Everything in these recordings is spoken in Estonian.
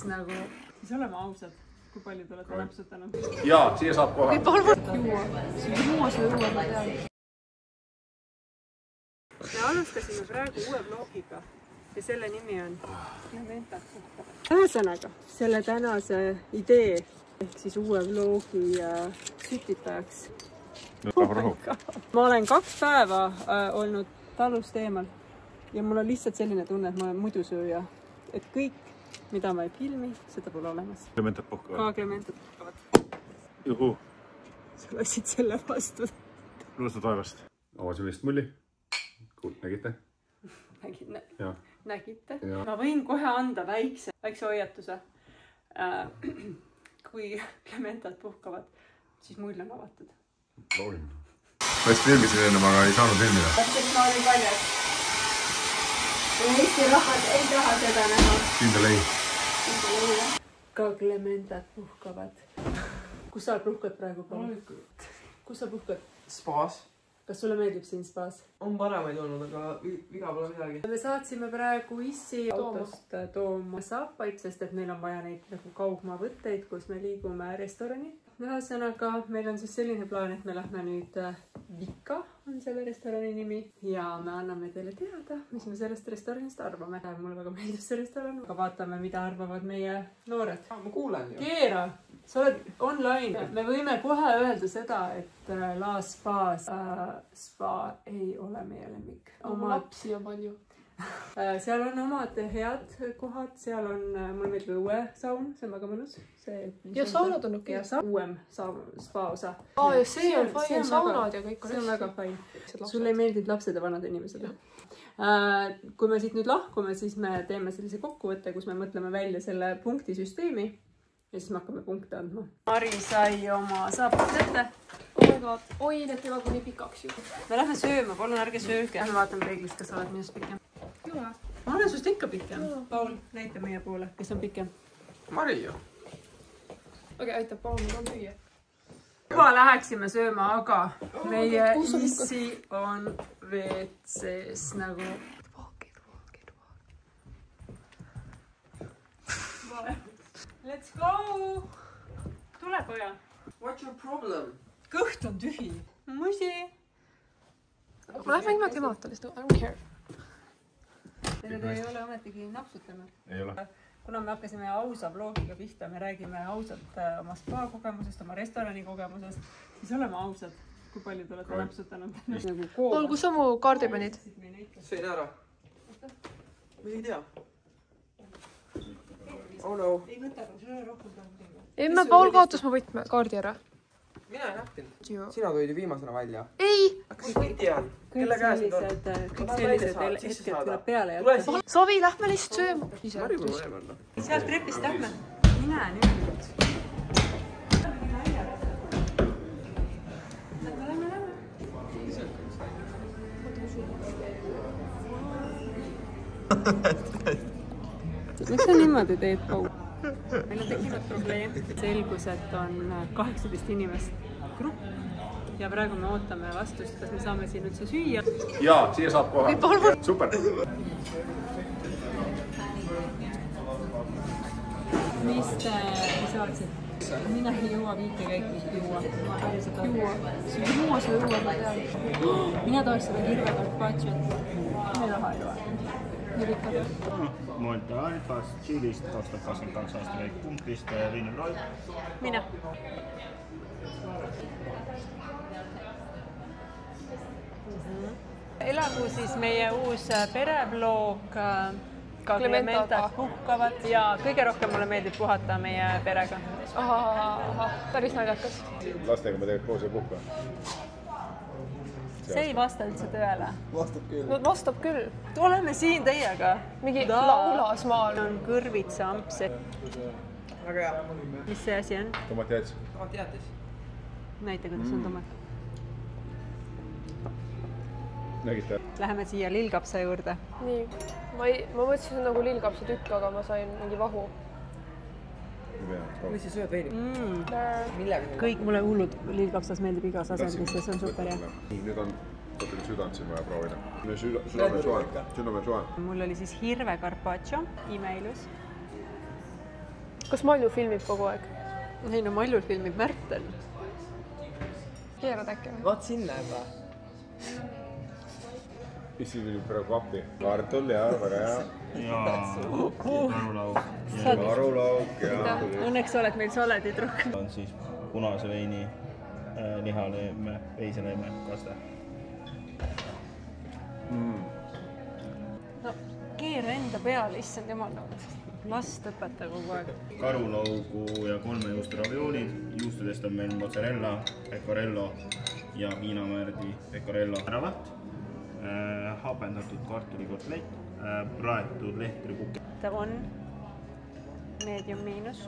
sees nagu, siis oleme ausad, kui palju te olete napsutanud. Jaa, siia saab kohe. Juua, seda juua ma tean. Me alustasime praegu uue vlogiga ja selle nimi on Klementat puhkavad. Ühesõnaga, selle tänase idee ehk siis uue vlogi sütitajaks. Ma olen 2 päeva olnud talust eemal ja mul on lihtsalt selline tunne, et ma olen mudusööja. Et kõik, mida ma ei filmi, seda pole olemas. Klementat puhkavad. Ka Klementat puhkavad. Juhu. Sa lasid selle vastu. Luustu taevast. Avasime vist mulli. Nägite? Nägite? Ma võin kohe anda väikse hoiatuse. Kui Klementat puhkavad, siis mull on avatud. Loolin. Ma just filmisin enne, aga ei saanud filmida. Täpselt ma olin paljas. Eesti rahvad ei taha seda näha. Kindel ei. Ka Klementat puhkavad. Kus sa puhkad praegu? Kus sa puhkad? Spaas. Kas sulle meeldib siin spaas? On paremaid olnud, aga viga pole midagi. Me saatsime praegu issi autost tooma saapaid, sest et meil on vaja neid nagu kaugmaavõtteid, kus me liigume restorani. Ühesõnaga, meil on siis selline plaan, et me lähme nüüd Vika, on selle restorani nimi. Ja me anname teile teada, mis me sellest restoranist arvame. Mulle väga meeldib see restoran. Aga vaatame, mida arvavad meie noored. Ma kuulen ju. Keera, sa oled online. Me võime kohe öelda seda, et La Spa ei ole meie lemmik. Oma lapsi on palju. Seal on omad head kohad, seal on, mul meeldib õuesaun, see on väga mõnus. Ja saunad on okei. Uuem spa osa. Ja see on fine, saunad ja kõik on see on väga fine. Sulle ei meeldinud lapsed ja vanad inimesed. Kui me siit nüüd lahkume, siis me teeme sellise kokkuvõtte, kus me mõtleme välja selle punktisüsteemi ja siis me hakkame punkte andma. Mari sai oma saapad kätte. Oh my god, oi, need teevad nii pikaks ju. Me lähme sööma, palun ärge sööge. Me vaatame peeglist, kas sa oled minust pikem. Ma olen sust ikka pikem. Paul, näita meie poole, kes on pikem. Mari ju. Okei, aitab, Paul, mul on müüa. Juba läheksime sööma, aga meie issi on WC-s nagu... Let's go! Tule, poja. What's your problem? Kõht on tühi. Musi. Ma lähen mängima Klematalist, I don't care. Te ei ole ometigi napsutanud. Ei ole. Kuna me hakkasime ausa vlogiga pihta, me räägime ausalt oma spa kogemusest, oma restorani kogemusest, siis oleme ausad, kui palju te olete napsutanud. Paul, kus sa mu kaardi panid? Sõin ära. Ma ei tea. Oh no. Ei võta, aga sul on rohkem kaardi. Emme, Paul kaotas mu võtme kaardi ära. Mina ei näppinud. Sina tulid ju viimasena välja. Ei! Kas ma ei tea? Kelle käes need on? Kõik sellised hetked tuleb peale jätta. Savi, lähme lihtsalt sööma. Mari mul võevad. Sealt trepist lähme. Mine nüüd. Miks sa niimoodi teed, Paul? Meil on tekkinud probleem. Selgus, et on 18 inimest grupp ja praegu me ootame vastust, kas me saame siin üldse süüa. Jaa, siia saab kohe. Super. Mis te saatsid? Mina ei jõua viike käiki juua. Juua seda juua ma tean. Mina tahaks seda hirve carpacciot. Ma ei taha juua. Monte Alfas, Chilist, 2022 aasta käik punktist, viineroll. Mine. Elagu siis meie uus perevlog ka Klementat puhkavad ja kõige rohkem mulle meeldib puhata meie perega. Ahah, päris naljakas. Lastega me tegelikult koos ei puhka. See ei vasta üldse tõele. Vastab küll. No vastab küll. Oleme siin teiega. Mingi laulasmaal. On kõrvitsa amps. Väga hea. Mis see asi on? Tomatijäätis. Tomatijäätis. Näita, kuidas on tomat. Nägite? Läheme siia lillkapsa juurde. Nii. Ma mõtlesin nagu lillkapsa tükk, aga ma sain mingi vahu. Või sa sööd veini? Millega? Kõik mulle hullud lillkapsas meeldib igas asendis ja see on super hea. Nüüd on südant siin vaja proovida. Südamel soe. Mul oli siis hirve carpaccio, imeilus. kas Malju filmib kogu aeg? ei no Maljul filmib Märten. Keerad äkki või? Vaat sinna juba. Issi tuli praegu appi. Kartul ja väga hea. ja karulauk. Karulauk ja... Õnneks oled meil saledid rohkem. On siis punase veini, lihaleeme, veiseleeme, kaste. No keera enda peale, issand jumal. Last õpeta kogu aeg. Karulaugu ja 3 juustu ravioolid. Juustudest on meil mozzarella, pecorello ja viinamäärdi pecorello äravat. Hapendatud kartulikotlet, praetud lehtrikukk. Ta on medium miinus.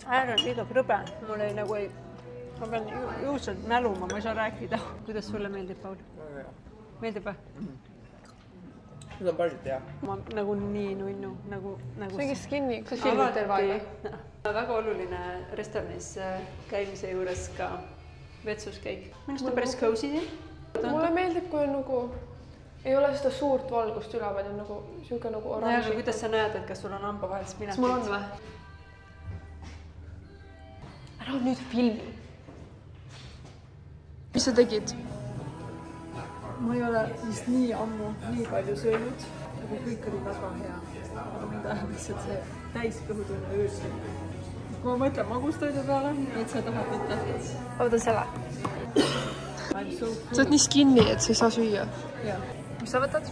Äär on liiga krõbe. Mul ei nagu ei... Ma pean juustalt mäluma, ma ei saa rääkida. Kuidas sulle meeldib, Paul? Väga hea. Meeldib või? Seda on päriselt hea. Ma nagu nii nunnu, nagu... See ongi skinny, kas sa filmid terve aega? Väga oluline restoranis käimise juures ka vetsuskäik. Minust on päris cozy siin. Mulle meeldib, kui on nagu... Ei ole seda suurt valgust üle, vaid on nagu siuke nagu oranž. Aga kuidas sa näed, et kas sul on hamba vahel spinatid? Kas mul on või? Ära nüüd filmi. Mis sa tegid? Ma ei ole vist nii ammu nii palju söönud, aga kõik oli väga hea. Aga mind ajab lihtsalt see täiskõhutunne öösel. Kui ma mõtlen magustoidu peale, et sa tahad võtta. Oota selle. Sa oled nii skinny, et sa ei saa süüa. Mis sa võtad?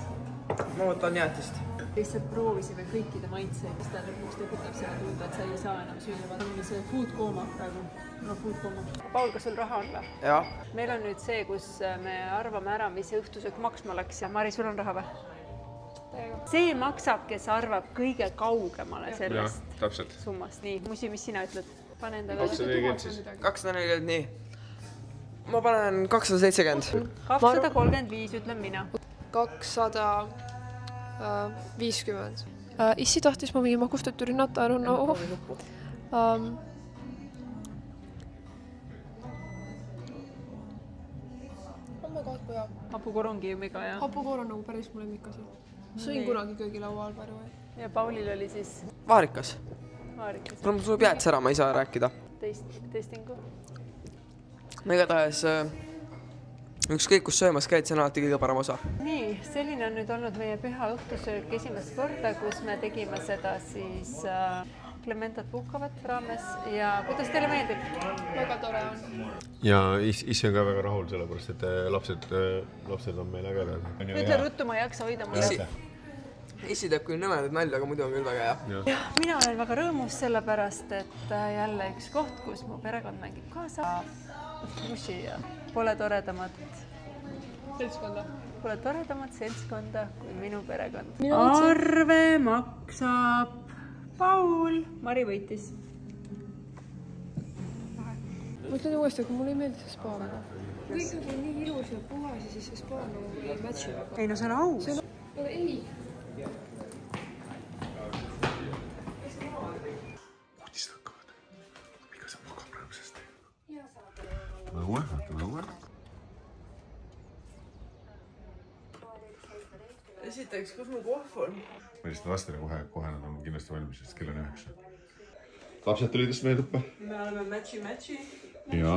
Ma võtan jäätist. Lihtsalt proovisime kõikide maitseid, mis ta lõpuks tekitab selle tunda, et sa ei saa enam süüa. On see food kooma praegu. No food kooma. Paul, kas sul raha on või? Jah. Meil on nüüd see, kus me arvame ära, mis õhtusöök maksma läks. Ja Mari, sul on raha või? See maksab, kes arvab kõige kaugemale sellest summast. Nii, Musi, mis sina ütled? Pane endale 240 siis. 240, nii. Ma panen 270. 235 ütlen mina. 250. Issi tahtis ma mingi magustatud rinnata, I don't know. Oh my god, kui hea. Hapukorongi jumiga ja... Hapukoor on nagu päris mu lemmikasi. Sõin kunagi köögilaua all palju. Ja Paulil oli siis... Vaarikas. Vaarikas. Mul tuleb jäätis ära, ma ei saa rääkida. Testingu. Igatahes ükskõik kus söömas käid, see on alati kõige parem osa. Nii, selline on nüüd olnud meie püha õhtusöök esimest korda, kus me tegime seda siis Clementat puhkavat raames ja kuidas teile meeldib? Väga tore on. Ja issi on ka väga rahul, sellepärast, et lapsed on meil ägedad. Ütle ruttu, ma ei jaksa hoida mulle. Issi teeb küll nõmedad nalja, aga muidu on küll väga hea. Ja, mina olen väga rõõmus sellepärast, et jälle üks koht, kus mu perekond mängib kaasa. Musi ja pole toredamat seltskonda kui minu perekond. Arve maksab Paul. Mari võitis. Ma ütlen uuesti, aga mulle ei meeldi see spa väga. Kõik on nii ilus ja puhas ja siis see spa nagu ei matchi väga. Ei no see on aus. Aga ei. Uudised hakkavad. Mikä sa magab rõõmsasti? Õue. Esiteks, kus mu kohv on? Ma lihtsalt vastan kohe nad on kindlasti valmis, sest kell on 9. Lapsed tulid just meie tuppa? Me oleme matchi. Ja.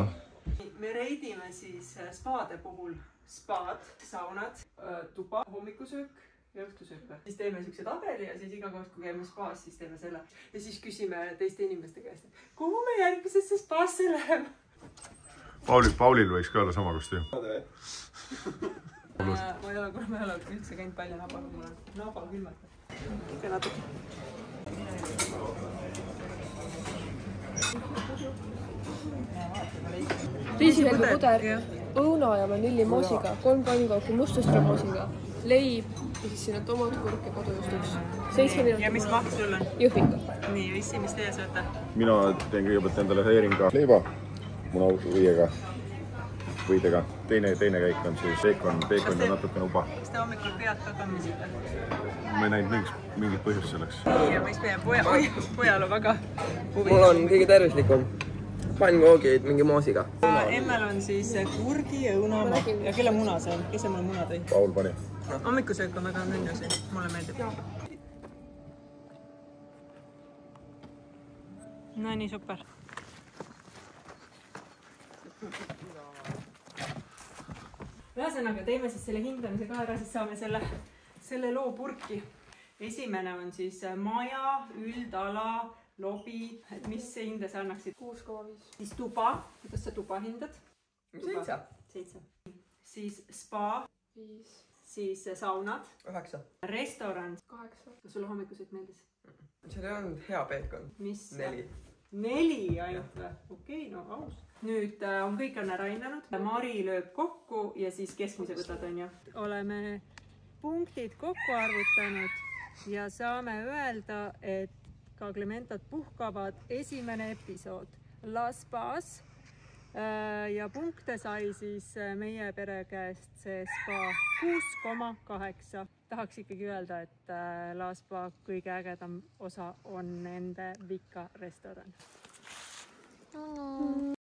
Me reidime siis spaade puhul spaad, saunad, tuba, hommikusöök ja õhtusöök. Siis teeme siukse tabeli ja siis iga kord, kui käime spaas, siis teeme selle. Ja siis küsime teiste inimeste käest, kuhu me järgmisesse spaasse läheme? Paulil võiks ka olla sama kostüüm. Ma ei ole üldse käinud palju nabaga, mul on naba külmata. Ikka natuke. Riisihelbe puder, õuna ja vanillimoosiga, 3 pannkooki mustuskramoosiga, leib ja siis siin on tomatkurk ja kodujustuks. 7 minutit. Ja mis maht sul on? Jõhvika. Nii, Issi, mis teie sööte? Mina teen kõigepealt endale heeringa leiba munaviiega, võidega. Teine käik on siis peekon ja natuke uba. Kas te hommikul pead ka kammisite? Ma ei näinud mingit põhjust selleks. Nii, ja mis meie pojal on väga huvi. Mul on kõige tervislikum. Pannkoogid mingi moosiga. Emmel on siis kurgi ja õuna ja kelle muna see on? Kes see mulle muna tõi? Paul pani. Hommikusöök on väga mõnus, mulle meeldib. no nii, super. Ühesõnaga, teeme siis selle hindamise ka ära, siis saame selle loo purki. Esimene on siis maja, üldala, lobi, et mis hinde sa annaksid? 6,5. Siis tuba, kuidas sa tuba hindad? 7. Siis spa. 5. Siis saunad. 9. Restoran. 8. Kas sulle hommikuselt meeldis? seal ei olnud hea peekon. Mis? 4. 4 ainult või? Okei, no aus. Nüüd on kõik on ära hinnanud. Mari lööb kokku ja siis keskmise võtad, on ju. Oleme punktid kokku arvutanud ja saame öelda, et ka Clementat puhkavad esimene episood Las Spas. Ja punkte sai siis meie pere käest see spa 6,8. Tahaks ikkagi öelda, et La Spa kõige ägedam osa on nende Vika restoran.